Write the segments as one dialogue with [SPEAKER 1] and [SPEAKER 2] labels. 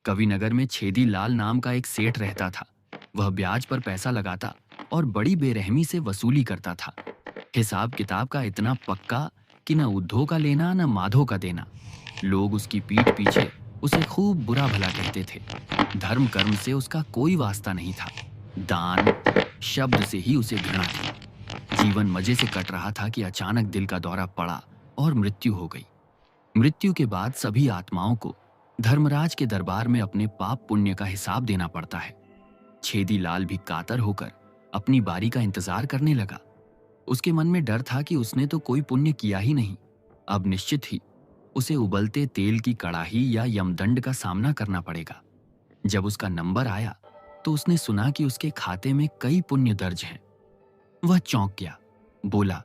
[SPEAKER 1] कविनगर में छेदी लाल नाम का एक सेठ रहता था। वह ब्याज पर पैसा लगाता और बड़ी बेरहमी से वसूली करता था। हिसाब किताब का इतना पक्का कि न उद्धो का लेना न माधो का देना। लोग उसकी पीठ पीछे उसे खूब बुरा भला कहते थे। धर्म कर्म से उसका कोई वास्ता नहीं था। दान शब्द से ही उसे घृणा थी। जीवन मजे से कट रहा था कि अचानक दिल का दौरा पड़ा और मृत्यु हो गई। मृत्यु के बाद सभी आत्माओं को धर्मराज के दरबार में अपने पाप पुण्य का हिसाब देना पड़ता है। छेदी लाल भी कातर होकर अपनी बारी का इंतजार करने लगा। उसके मन में डर था कि उसने तो कोई पुण्य किया ही नहीं। अब निश्चित ही उसे उबलते तेल की कड़ाही या यमदंड का सामना करना पड़ेगा। जब उसका नंबर आया तो उसने सुना कि उसके खाते में कई पुण्य दर्ज हैं। वह चौंक गया, बोला,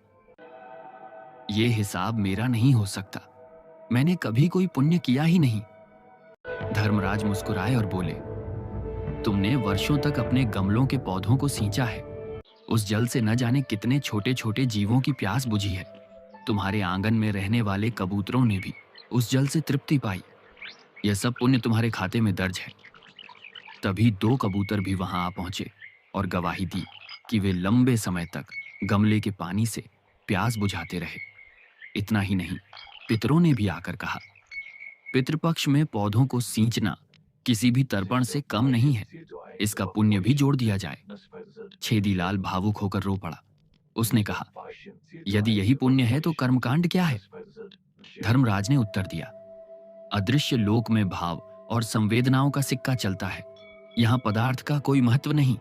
[SPEAKER 1] ये हिसाब मेरा नहीं हो सकता। मैंने कभी कोई पुण्य किया ही नहीं। धर्मराज मुस्कुराए और बोले, तुमने वर्षों तक अपने गमलों के पौधों को सींचा है। उस जल से न जाने कितने छोटे छोटे जीवों की प्यास बुझी है। तुम्हारे आंगन में रहने वाले कबूतरों ने भी उस जल से तृप्ति पाई। यह सब पुण्य तुम्हारे खाते में दर्ज है। तभी दो कबूतर भी वहां आ पहुंचे और गवाही दी कि वे लंबे समय तक गमले के पानी से प्यास बुझाते रहे। इतना ही नहीं, पितरों ने भी आकर कहा, पितृपक्ष में पौधों को सींचना किसी भी तर्पण से कम नहीं है। इसका पुण्य भी जोड़ दिया जाए। छेदीलाल भावुक होकर रो पड़ा। उसने कहा, यदि यही पुण्य है तो कर्मकांड क्या है? धर्मराज ने उत्तर दिया, अदृश्य लोक में भाव और संवेदनाओं का सिक्का चलता है। यहां पदार्थ का कोई महत्व नहीं।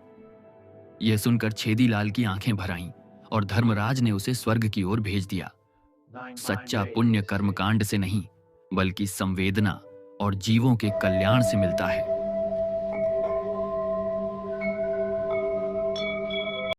[SPEAKER 1] यह सुनकर छेदीलाल की आंखें भर आईं और धर्मराज ने उसे स्वर्ग की ओर भेज दिया। सच्चा पुण्य कर्मकांड से नहीं, बल्कि संवेदना और जीवों के कल्याण से मिलता है।